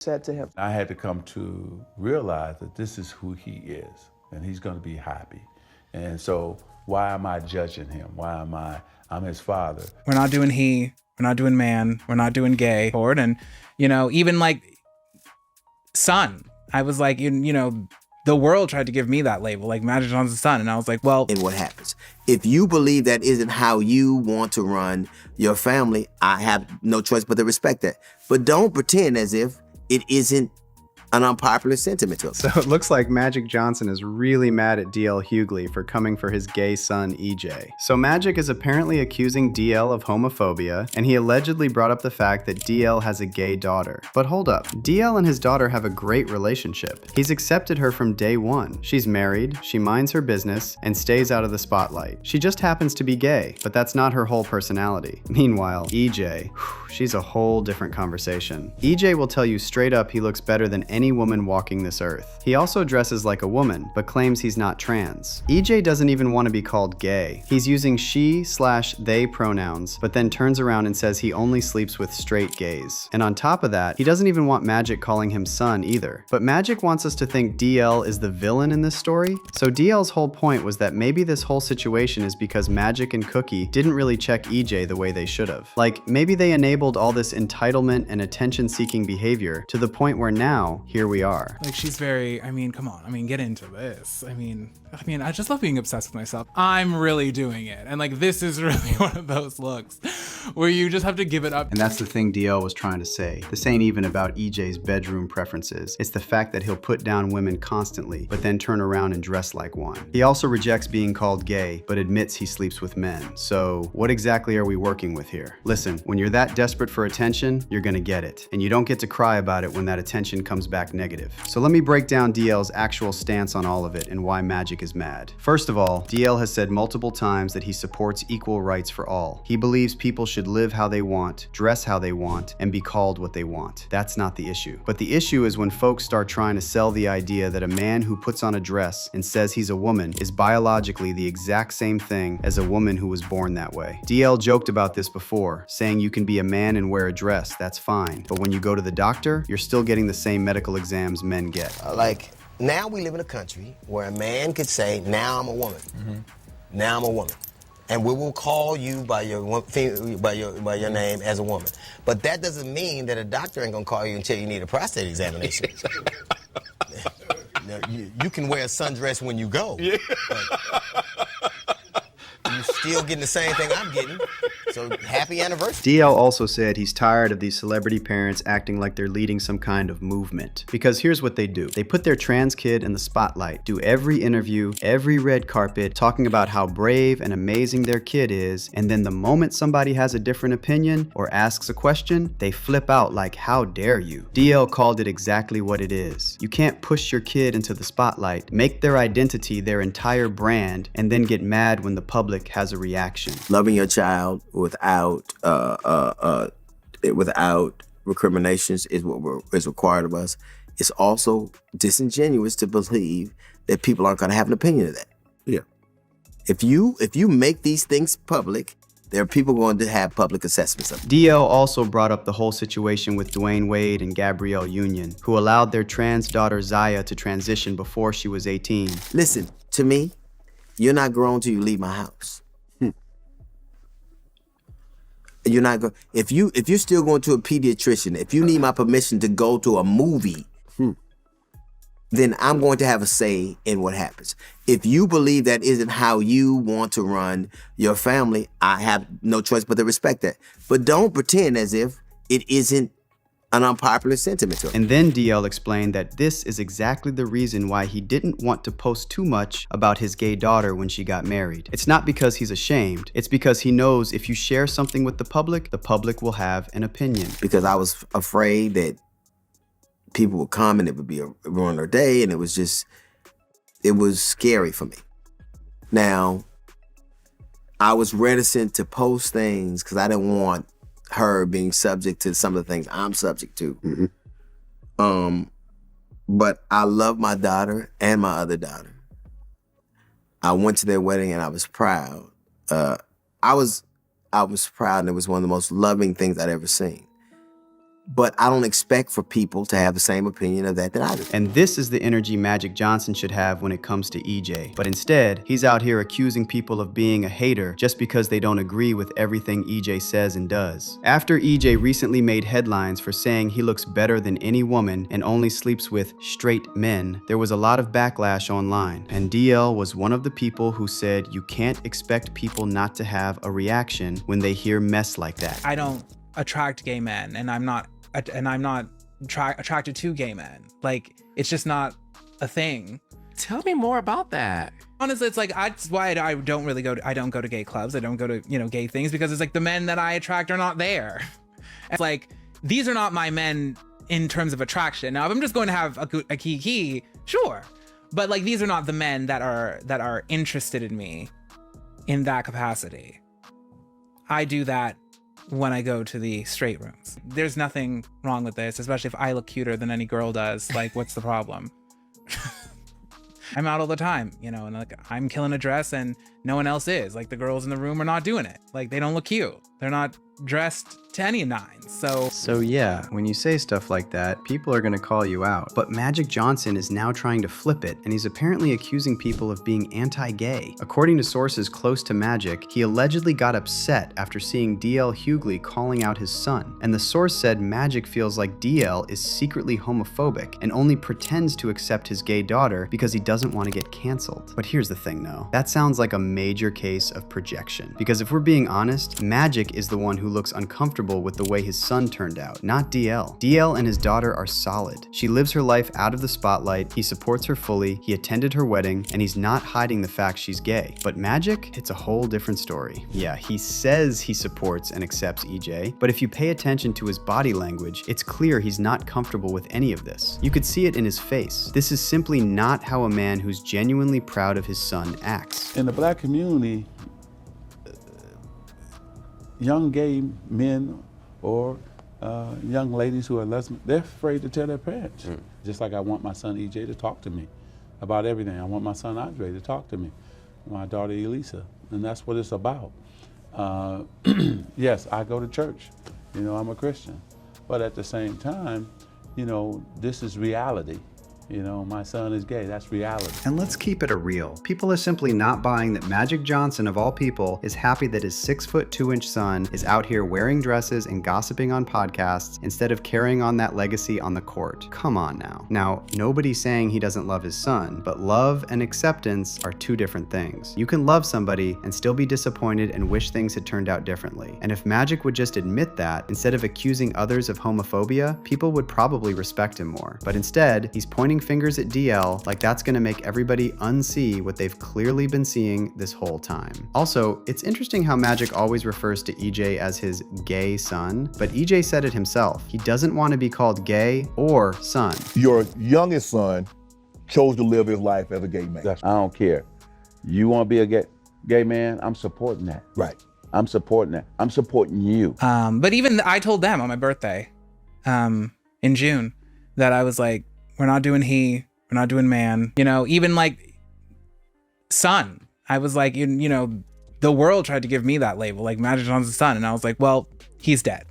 said to him. I had to come to realize that this is who he is, and he's going to be happy. And so why am I judging him? I'm his father. We're not doing he, we're not doing man, we're not doing gay. And, even like son, I was like, the world tried to give me that label, like Magic Johnson's son. And I was like, well. And what happens? If you believe that isn't how you want to run your family, I have no choice but to respect that. But don't pretend as if it isn't an unpopular sentiment to him. So it looks like Magic Johnson is really mad at DL Hughley for coming for his gay son, EJ. So Magic is apparently accusing DL of homophobia, and he allegedly brought up the fact that DL has a gay daughter. But hold up, DL and his daughter have a great relationship. He's accepted her from day one. She's married, she minds her business, and stays out of the spotlight. She just happens to be gay, but that's not her whole personality. Meanwhile, EJ, she's a whole different conversation. EJ will tell you straight up he looks better than any woman walking this earth. He also dresses like a woman, but claims he's not trans. EJ doesn't even want to be called gay. He's using she/they pronouns, but then turns around and says he only sleeps with straight gays. And on top of that, he doesn't even want Magic calling him son either. But Magic wants us to think DL is the villain in this story. So DL's whole point was that maybe this whole situation is because Magic and Cookie didn't really check EJ the way they should have. Like, maybe they enabled all this entitlement and attention-seeking behavior to the point where now, here we are. Like, she's very, come on, get into this. I just love being obsessed with myself. I'm really doing it. And like, this is really one of those looks where you just have to give it up. And that's the thing DL was trying to say. This ain't even about EJ's bedroom preferences. It's the fact that he'll put down women constantly, but then turn around and dress like one. He also rejects being called gay, but admits he sleeps with men. So what exactly are we working with here? Listen, when you're that desperate for attention, you're gonna get it. And you don't get to cry about it when that attention comes back negative. So let me break down DL's actual stance on all of it and why Magic is mad. First of all, DL has said multiple times that he supports equal rights for all. He believes people should live how they want, dress how they want, and be called what they want. That's not the issue. But the issue is when folks start trying to sell the idea that a man who puts on a dress and says he's a woman is biologically the exact same thing as a woman who was born that way. DL joked about this before, saying you can be a man and wear a dress, that's fine. But when you go to the doctor, you're still getting the same medical exams men get. Now we live in a country where a man could say, now I'm a woman. Now I'm a woman. And we will call you by your name as a woman. But that doesn't mean that a doctor ain't gonna call you until you need a prostate examination. Now, you can wear a sundress when you go. Yeah. You're still getting the same thing I'm getting. So happy anniversary. DL also said he's tired of these celebrity parents acting like they're leading some kind of movement. Because here's what they do. They put their trans kid in the spotlight, do every interview, every red carpet, talking about how brave and amazing their kid is, and then the moment somebody has a different opinion or asks a question, they flip out like, how dare you? DL called it exactly what it is. You can't push your kid into the spotlight, make their identity their entire brand, and then get mad when the public has a reaction. Loving your child without recriminations is required of us. It's also disingenuous to believe that people aren't going to have an opinion of that. Yeah. If you make these things public, there are people going to have public assessments of it. DL also brought up the whole situation with Dwayne Wade and Gabrielle Union, who allowed their trans daughter Zaya to transition before she was 18. Listen, to me, you're not grown till you leave my house. You're not going. If you're still going to a pediatrician, if you need my permission to go to a movie, then I'm going to have a say in what happens. If you believe that isn't how you want to run your family, I have no choice but to respect that. But don't pretend as if it isn't an unpopular sentiment to him. And then DL explained that this is exactly the reason why he didn't want to post too much about his gay daughter when she got married. It's not because he's ashamed, it's because he knows if you share something with the public will have an opinion. Because I was afraid that people would come and it would ruin their day, and it was scary for me. Now, I was reticent to post things because I didn't want her being subject to some of the things I'm subject to. But I love my daughter and my other daughter. I went to their wedding and I was proud. I was proud, and it was one of the most loving things I'd ever seen. but I don't expect for people to have the same opinion of that I do. And this is the energy Magic Johnson should have when it comes to EJ. But instead, he's out here accusing people of being a hater just because they don't agree with everything EJ says and does. After EJ recently made headlines for saying he looks better than any woman and only sleeps with straight men, there was a lot of backlash online. And DL was one of the people who said you can't expect people not to have a reaction when they hear mess like that. I don't attract gay men, and I'm not attracted to gay men. Like, it's just not a thing. Tell me more about that. Honestly, it's like, that's why I don't really I don't go to gay clubs. I don't go to, gay things, because it's like the men that I attract are not there. It's like, these are not my men in terms of attraction. Now, if I'm just going to have a kiki, sure. But like, these are not the men that are interested in me in that capacity. I do that when I go to the straight rooms. There's nothing wrong with this, especially if I look cuter than any girl does. Like, what's the problem? I'm out all the time, and like, I'm killing a dress and no one else is. Like, the girls in the room are not doing it. Like, they don't look cute. They're not dressed to any nines. So yeah, when you say stuff like that, people are gonna call you out. But Magic Johnson is now trying to flip it, and he's apparently accusing people of being anti-gay. According to sources close to Magic, he allegedly got upset after seeing DL Hughley calling out his son. And the source said Magic feels like DL is secretly homophobic and only pretends to accept his gay daughter because he doesn't want to get canceled. But here's the thing though, that sounds like a major case of projection. Because if we're being honest, Magic is the one who looks uncomfortable with the way his son turned out, not DL. DL and his daughter are solid. She lives her life out of the spotlight, he supports her fully, he attended her wedding, and he's not hiding the fact she's gay. But Magic, it's a whole different story. Yeah, he says he supports and accepts EJ, but if you pay attention to his body language, it's clear he's not comfortable with any of this. You could see it in his face. This is simply not how a man who's genuinely proud of his son acts. In the black community, young gay men or young ladies who are lesbian, they're afraid to tell their parents. Just like I want my son EJ to talk to me about everything. I want my son Andre to talk to me, my daughter Elisa, and that's what it's about. Yes, I go to church, I'm a Christian, but at the same time, this is reality. My son is gay, that's reality. And let's keep it real. People are simply not buying that Magic Johnson, of all people, is happy that his 6'2" son is out here wearing dresses and gossiping on podcasts instead of carrying on that legacy on the court. Come on now. Now, nobody's saying he doesn't love his son, but love and acceptance are two different things. You can love somebody and still be disappointed and wish things had turned out differently. And if Magic would just admit that, instead of accusing others of homophobia, people would probably respect him more. But instead, he's pointing fingers at DL like that's gonna make everybody unsee what they've clearly been seeing this whole time. Also, it's interesting how Magic always refers to EJ as his gay son, but EJ said it himself. He doesn't want to be called gay or son. Your youngest son chose to live his life as a gay man. I don't care. You want to be a gay man? I'm supporting that. Right. I'm supporting that. I'm supporting you. But even I told them on my birthday, in June, that I was like, we're not doing he, we're not doing man. Even like son, I was like, the world tried to give me that label, like Magic Johnson's son. And I was like, well, he's dead.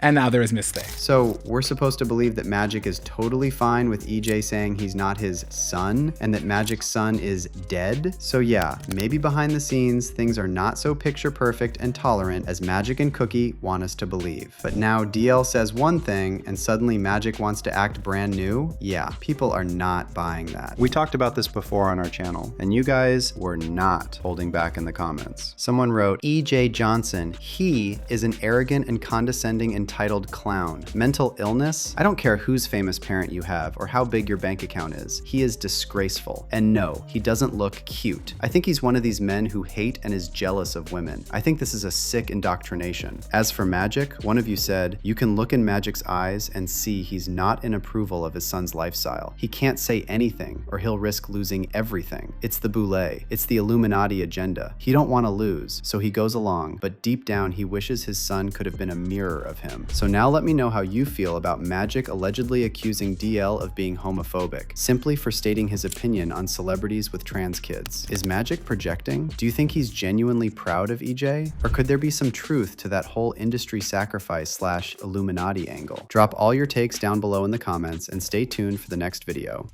And now there is Miss Thing. So we're supposed to believe that Magic is totally fine with EJ saying he's not his son and that Magic's son is dead? So yeah, maybe behind the scenes, things are not so picture perfect and tolerant as Magic and Cookie want us to believe. But now DL says one thing and suddenly Magic wants to act brand new? Yeah, people are not buying that. We talked about this before on our channel, and you guys were not holding back in the comments. Someone wrote, EJ Johnson, he is an arrogant and condescending entitled clown. Mental illness? I don't care whose famous parent you have or how big your bank account is. He is disgraceful. And no, he doesn't look cute. I think he's one of these men who hate and is jealous of women. I think this is a sick indoctrination. As for Magic, one of you said, you can look in Magic's eyes and see he's not in approval of his son's lifestyle. He can't say anything or he'll risk losing everything. It's the boule. It's the Illuminati agenda. He don't want to lose, so he goes along, but deep down he wishes his son could have been a mirror of him. him. So now let me know how you feel about Magic allegedly accusing DL of being homophobic, simply for stating his opinion on celebrities with trans kids. Is Magic projecting? Do you think he's genuinely proud of EJ? Or could there be some truth to that whole industry sacrifice / Illuminati angle? Drop all your takes down below in the comments and stay tuned for the next video.